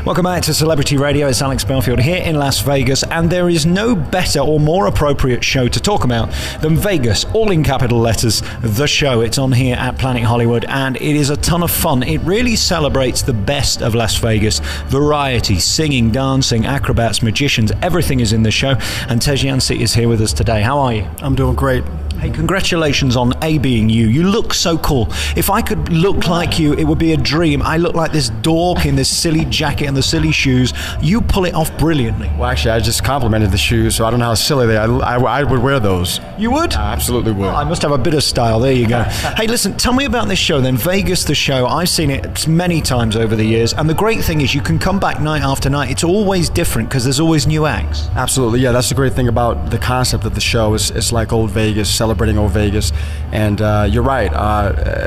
Welcome back to Celebrity Radio. It's Alex Belfield here in Las Vegas, and there is no better or more appropriate show to talk about than Vegas, all in capital letters, the show. It's on here at Planet Hollywood, and it is a ton of fun. It really celebrates the best of Las Vegas. Variety, singing, dancing, acrobats, magicians, everything is in the show, and Tej Yancey is here with us today. How are you? I'm doing great. Hey, congratulations on being you. You look so cool. If I could look like you, it would be a dream. I look like this dork in this silly jacket and the silly shoes. You pull it off brilliantly. Well, actually, I just complimented the shoes, so I don't know how silly they are. I would wear those. You would? I absolutely would. Oh, I must have a bit of style. There you go. Hey, listen, tell me about this show then. Vegas, the show. I've seen it many times over the years, and the great thing is you can come back night after night. It's always different because there's always new acts. Absolutely, yeah. That's the great thing about the concept of the show. It's like old Vegas, celebrating old Vegas. And you're right.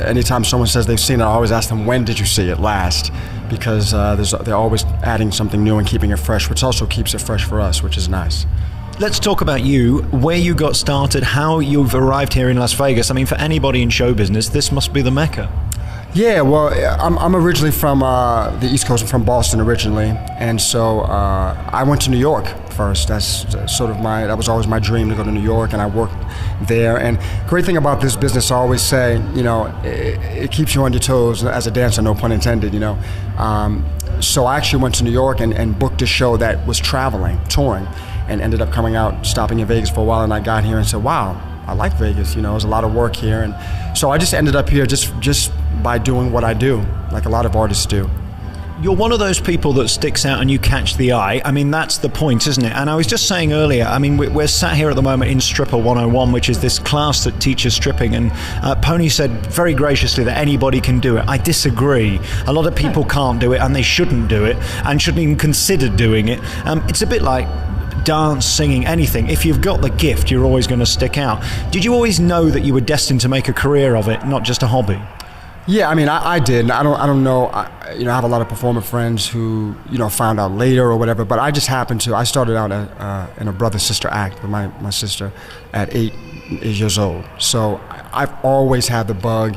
Anytime someone says they've seen it, I always ask them, when did you see it last? Because they're always adding something new and keeping it fresh, which also keeps it fresh for us, which is nice. Let's talk about you, where you got started, how you've arrived here in Las Vegas. I mean, for anybody in show business, this must be the Mecca. Yeah, well, I'm originally from the East Coast. I'm from Boston originally, and so I went to New York first. That's that was always my dream, to go to New York, and I worked there. And great thing about this business, I always say, it keeps you on your toes as a dancer, no pun intended, So I actually went to New York and booked a show that was touring, and ended up stopping in Vegas for a while, and I got here and said, wow, I like Vegas, there's a lot of work here. And so I just ended up here just by doing what I do, like a lot of artists do. You're one of those people that sticks out and you catch the eye. I mean, that's the point, isn't it? And I was just saying earlier, I mean, we're sat here at the moment in Stripper 101, which is this class that teaches stripping. And Pony said very graciously that anybody can do it. I disagree. A lot of people can't do it, and they shouldn't do it, and shouldn't even consider doing it. It's a bit like dance, singing, anything. If you've got the gift, you're always going to stick out. Did you always know that you were destined to make a career of it, not just a hobby? Yeah, I mean, I did. I don't know. I have a lot of performer friends who, found out later or whatever. But I just happened to. I started out in a brother-sister act with my sister at 8 years old. So I've always had the bug.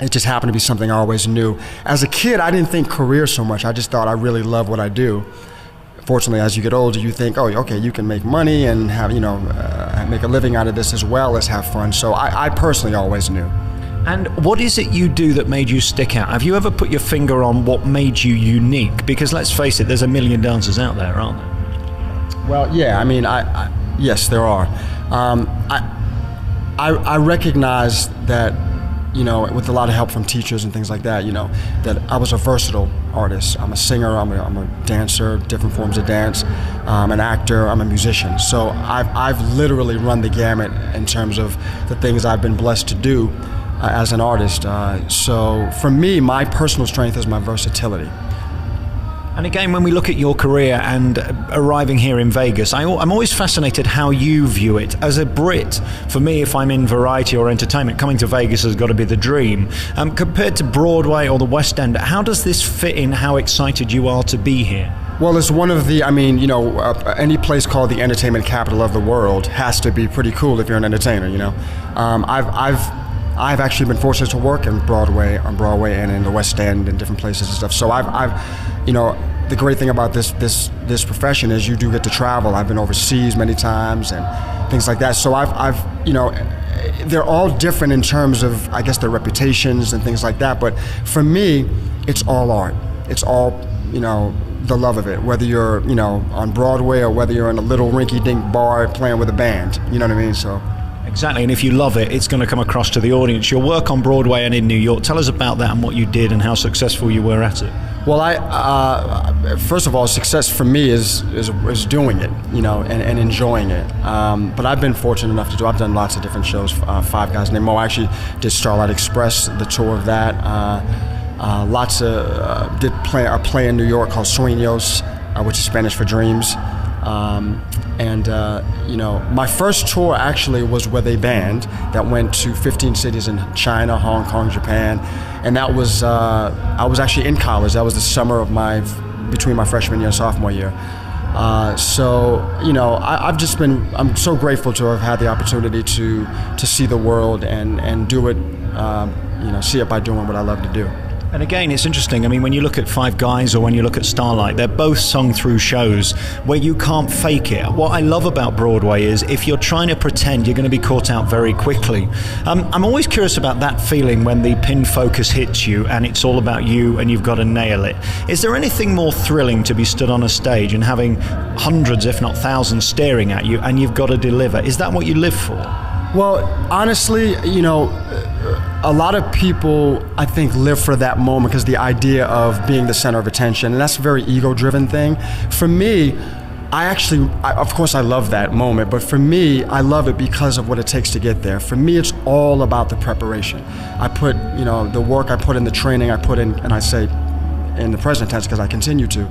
It just happened to be something I always knew. As a kid, I didn't think career so much. I just thought I really love what I do. Fortunately, as you get older, you think, oh, okay, you can make money and have, make a living out of this as well as have fun. So I personally always knew. And what is it you do that made you stick out? Have you ever put your finger on what made you unique? Because let's face it, there's a million dancers out there, aren't there? Well, yeah, I mean, yes, there are. I recognize that, with a lot of help from teachers and things like that, that I was a versatile artist. I'm a singer, I'm a dancer, different forms of dance, an actor, I'm a musician. So I've literally run the gamut in terms of the things I've been blessed to do as an artist. So for me, my personal strength is my versatility. And again, when we look at your career and arriving here in Vegas, I'm always fascinated how you view it. As a Brit, for me, if I'm in variety or entertainment, coming to Vegas has got to be the dream. Compared to Broadway or the West End, how does this fit in how excited you are to be here? Well, it's one of the, any place called the entertainment capital of the world has to be pretty cool if you're an entertainer, I've actually been fortunate to work on Broadway and in the West End and different places and stuff. So the great thing about this profession is you do get to travel. I've been overseas many times and things like that. So they're all different in terms of, I guess, their reputations and things like that. But for me, it's all art. It's all, the love of it, whether you're, on Broadway or whether you're in a little rinky-dink bar playing with a band. You know what I mean? So. Exactly, and if you love it, it's going to come across to the audience. Your work on Broadway and in New York, tell us about that and what you did and how successful you were at it. Well, first of all, success for me is doing it, and enjoying it. But I've been fortunate enough I've done lots of different shows. Five Guys Named Mo. I actually did Starlight Express, the tour of that. Did a play in New York called Sueños, which is Spanish for dreams. My first tour actually was with a band that went to 15 cities in China, Hong Kong, Japan, and that was I was actually in college. That was the summer of between my freshman year and sophomore year. I'm so grateful to have had the opportunity to see the world and do it, see it by doing what I love to do. And again, it's interesting. I mean, when you look at Five Guys or when you look at Starlight, they're both sung through shows where you can't fake it. What I love about Broadway is if you're trying to pretend, you're going to be caught out very quickly. I'm always curious about that feeling when the pin focus hits you and it's all about you and you've got to nail it. Is there anything more thrilling to be stood on a stage and having hundreds, if not thousands, staring at you and you've got to deliver? Is that what you live for? Well, honestly, a lot of people, I think, live for that moment because the idea of being the center of attention, and that's a very ego-driven thing. For me, of course I love that moment, but for me, I love it because of what it takes to get there. For me, it's all about the preparation. I put, the work I put in, the training I put in, and I say in the present tense because I continue to,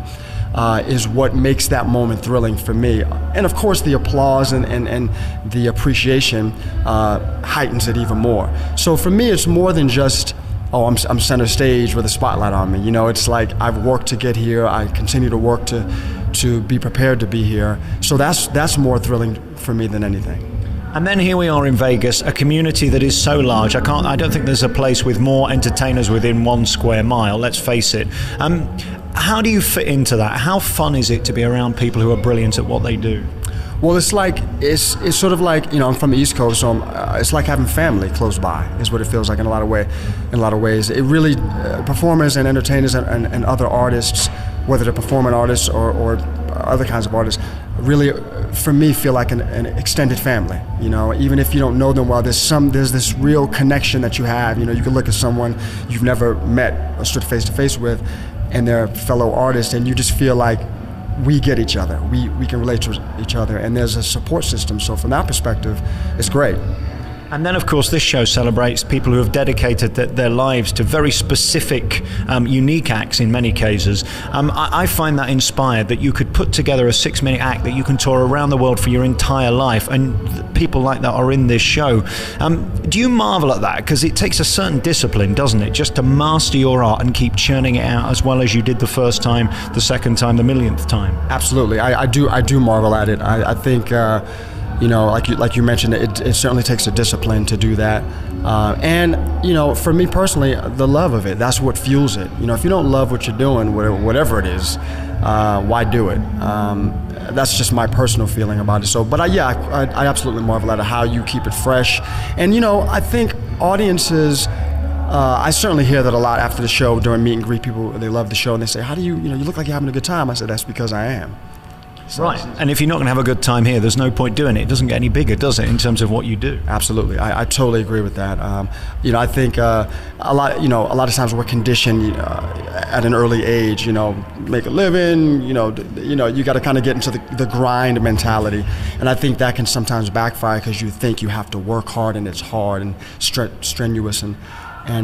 is what makes that moment thrilling for me. And of course the applause and the appreciation heightens it even more. So for me it's more than just, I'm center stage with a spotlight on me. It's like I've worked to get here, I continue to work to be prepared to be here. So that's more thrilling for me than anything. And then here we are in Vegas, a community that is so large. I don't think there's a place with more entertainers within 1 square mile, let's face it. How do you fit into that? How fun is it to be around people who are brilliant at what they do? Well, it's sort of like, I'm from the East Coast, so it's like having family close by, is what it feels like in a lot of ways. It really, performers and entertainers and other artists, whether they're performing artists or other kinds of artists, really, for me, feel like an extended family. Even if you don't know them well, there's this real connection that you have. You can look at someone you've never met or stood face to face with, and they're a fellow artist, and you just feel like we get each other. We can relate to each other, and there's a support system. So from that perspective, it's great. And then, of course, this show celebrates people who have dedicated their lives to very specific, unique acts in many cases. I find that inspired that you could put together a 6-minute act that you can tour around the world for your entire life, and people like that are in this show. Do you marvel at that? Because it takes a certain discipline, doesn't it, just to master your art and keep churning it out as well as you did the first time, the second time, the millionth time. Absolutely. I do marvel at it. I think... like you mentioned, it certainly takes a discipline to do that. And for me personally, the love of it, that's what fuels it. If you don't love what you're doing, whatever it is, why do it? That's just my personal feeling about it. So, but I absolutely marvel at how you keep it fresh. And, I think audiences, I certainly hear that a lot after the show during meet and greet. People, they love the show and they say, how do you look like you're having a good time. I said, that's because I am. Right, and if you're not going to have a good time here, there's no point doing it. It doesn't get any bigger, does it, in terms of what you do? Absolutely, I totally agree with that. I think a lot of times we're conditioned at an early age. Make a living. You got to kind of get into the grind mentality, and I think that can sometimes backfire because you think you have to work hard, and it's hard and strenuous, and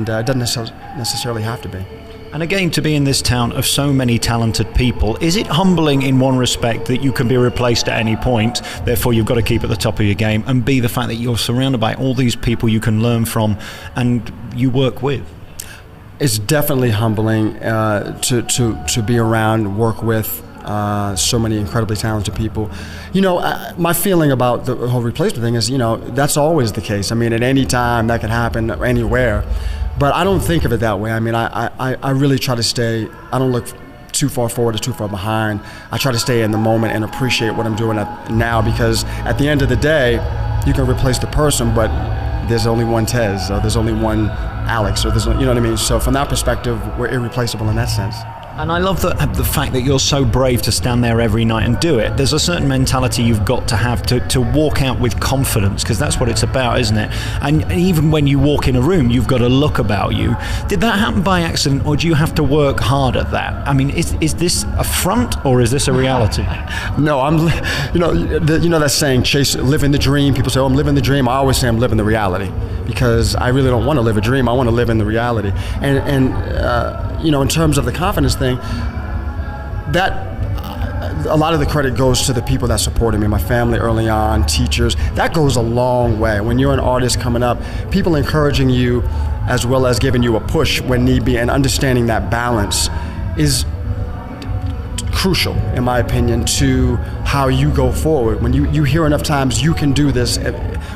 it doesn't necessarily have to be. And again, to be in this town of so many talented people, is it humbling in one respect that you can be replaced at any point, therefore you've got to keep at the top of your game, and B, the fact that you're surrounded by all these people you can learn from and you work with? It's definitely humbling to be around, work with so many incredibly talented people. My feeling about the whole replacement thing is, that's always the case. I mean, at any time that could happen anywhere. But I don't think of it that way. I mean, I really try to stay, I don't look too far forward or too far behind. I try to stay in the moment and appreciate what I'm doing now, because at the end of the day, you can replace the person, but there's only one Tez, or there's only one Alex, or you know what I mean? So from that perspective, we're irreplaceable in that sense. And I love the fact that you're so brave to stand there every night and do it. There's a certain mentality you've got to have to walk out with confidence, because that's what it's about, isn't it? And even when you walk in a room, you've got a look about you. Did that happen by accident, or do you have to work hard at that? I mean, is this a front, or is this a reality? No, that saying, living the dream. People say, I'm living the dream. I always say I'm living the reality, because I really don't want to live a dream. I want to live in the reality. And in terms of the confidence thing, that a lot of the credit goes to the people that supported me, my family early on, teachers. That goes a long way. When you're an artist coming up, people encouraging you as well as giving you a push when need be, and understanding that balance is crucial, in my opinion, to how you go forward. When you hear enough times, you can do this,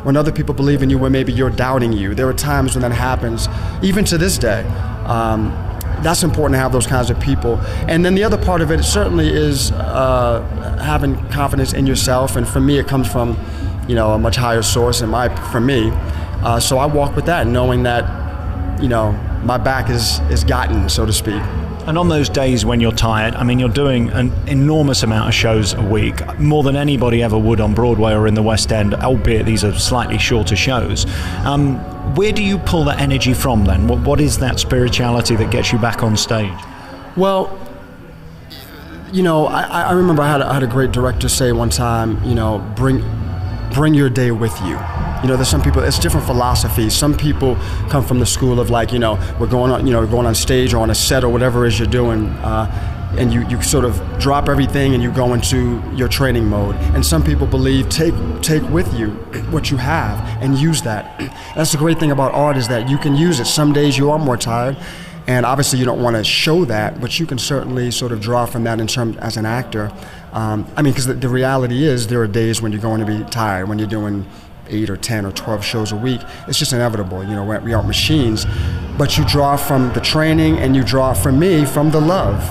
when other people believe in you when maybe you're doubting you. There are times when that happens, even to this day. that's important to have those kinds of people. And then the other part of it certainly is having confidence in yourself. And for me, it comes from, you know, a much higher source. And for me, so I walk with that, knowing that, you know, my back is gotten, so to speak. And on those days when you're tired, I mean, you're doing an enormous amount of shows a week, more than anybody ever would on Broadway or in the West End, albeit these are slightly shorter shows. Where do you pull that energy from then? What is that spirituality that gets you back on stage? Well, you know, I remember I had a great director say one time, you know, bring your day with you. You know, there's some people, it's different philosophies. Some people come from the school of like, you know, we're going on stage or on a set or whatever it is you're doing, and you sort of drop everything and you go into your training mode. And some people believe take with you what you have and use that. That's the great thing about art, is that you can use it. Some days you are more tired, and obviously you don't want to show that, but you can certainly sort of draw from that in terms as an actor. I mean, because the reality is there are days when you're going to be tired, when you're doing 8 or 10 or 12 shows a week. It's just inevitable, you know, we aren't machines. But you draw from the training, and you draw from me, from the love.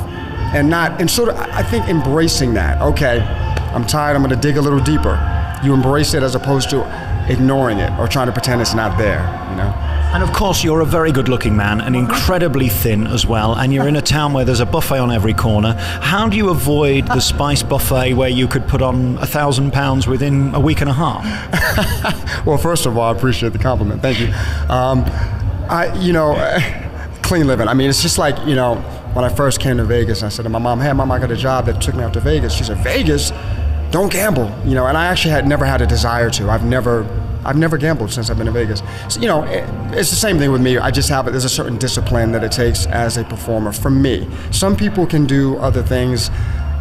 And sort of, I think, embracing that. Okay, I'm tired, I'm gonna dig a little deeper. You embrace it as opposed to ignoring it or trying to pretend it's not there, you know? And of course, you're a very good-looking man and incredibly thin as well, and you're in a town where there's a buffet on every corner. How do you avoid the spice buffet where you could put on 1,000 pounds within a week and a half? Well, first of all, I appreciate the compliment. Thank you. You know, clean living. I mean, it's just like, you know, when I first came to Vegas, I said to my mom, "Hey, Mom, I got a job that took me out to Vegas." She said, "Vegas? Don't gamble." You know, and I actually had never had a desire to. I've never gambled since I've been in Vegas. So, you know, it's the same thing with me. I just there's a certain discipline that it takes as a performer. For me, some people can do other things,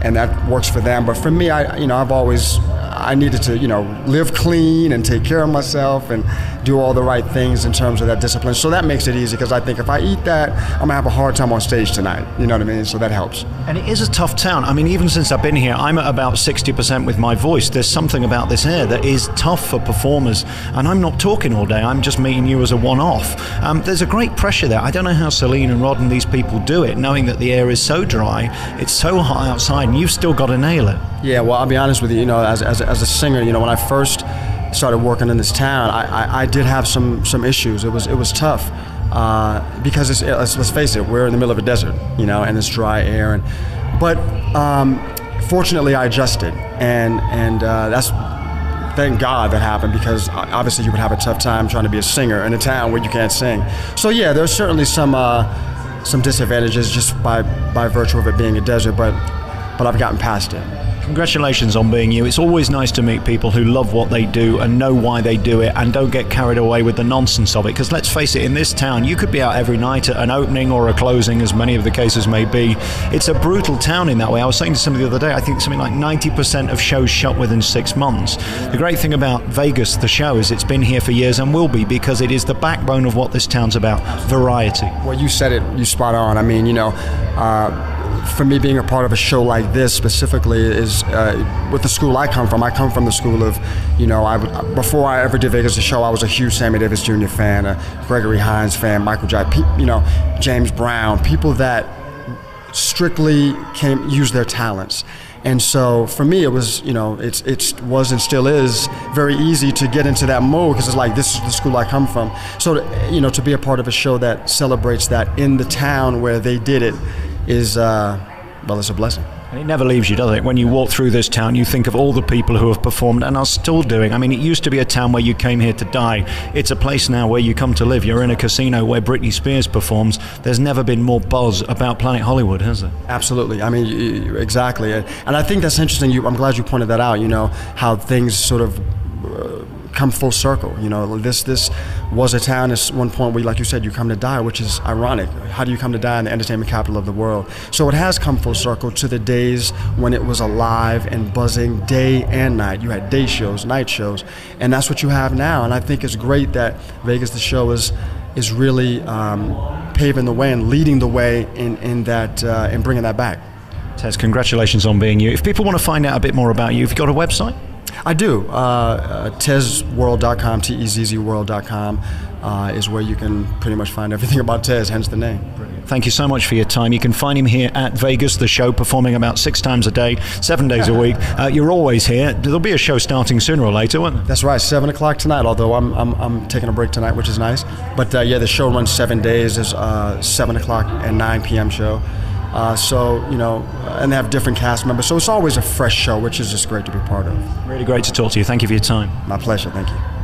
and that works for them. But for me, I needed to, you know, live clean and take care of myself and do all the right things in terms of that discipline. So that makes it easy, because I think if I eat that, I'm gonna have a hard time on stage tonight. You know what I mean? So that helps. And it is a tough town. I mean, even since I've been here, I'm at about 60% with my voice. There's something about this air that is tough for performers. And I'm not talking all day. I'm just meeting you as a one-off. There's a great pressure there. I don't know how Celine and Rod and these people do it, knowing that the air is so dry, it's so hot outside, and you've still got to nail it. Yeah, well, I'll be honest with you. You know, as a singer, you know, when I first started working in this town, I did have some issues. It was tough because let's face it, we're in the middle of a desert, you know, and it's dry air. But fortunately, I adjusted, and that's, thank God that happened, because obviously you would have a tough time trying to be a singer in a town where you can't sing. So yeah, there's certainly some disadvantages just by virtue of it being a desert, but I've gotten past it. Congratulations on being you. It's always nice to meet people who love what they do and know why they do it and don't get carried away with the nonsense of it. Because let's face it, in this town, you could be out every night at an opening or a closing, as many of the cases may be. It's a brutal town in that way. I was saying to somebody the other day, I think something like 90% of shows shut within 6 months. The great thing about Vegas, the show, is it's been here for years and will be, because it is the backbone of what this town's about, variety. Well, you said it, you spot on. I mean, you know, for me, being a part of a show like this specifically is with the school I come from. I come from the school of, you know, before I ever did Vegas the show, I was a huge Sammy Davis Jr. fan, a Gregory Hines fan, Michael Jackson, you know, James Brown, people that strictly use their talents. And so for me, it was, you know, it was and still is very easy to get into that mode, because it's like, this is the school I come from. So, you know, to be a part of a show that celebrates that in the town where they did it is, well, it's a blessing. And it never leaves you, does it? When you walk through this town, you think of all the people who have performed and are still doing. I mean, it used to be a town where you came here to die. It's a place now where you come to live. You're in a casino where Britney Spears performs. There's never been more buzz about Planet Hollywood, has there? Absolutely. I mean, exactly. And I think that's interesting. I'm glad you pointed that out, you know, how things sort of come full circle. You know, this was a town at one point where, like you said, you come to die, which is ironic. How do you come to die in the entertainment capital of the world? So it has come full circle to the days when it was alive and buzzing day and night. You had day shows, night shows, and that's what you have now. And I think it's great that Vegas the Show is really paving the way and leading the way in bringing that back. Tez, congratulations on being you. If people want to find out a bit more about you, have you got a website? I do. TezWorld.com, TEZZWorld.com. is where you can pretty much find everything about Tez, hence the name. Thank you so much for your time. You can find him here at Vegas, the show, performing about 6 times a day, 7 days a week. You're always here. There'll be a show starting sooner or later, won't there? That's right, 7 o'clock tonight, although I'm taking a break tonight, which is nice. But yeah, the show runs 7 days. There's 7 o'clock and 9 p.m. show. So, you know, and they have different cast members. So it's always a fresh show, which is just great to be part of. Really great to talk to you. Thank you for your time. My pleasure. Thank you.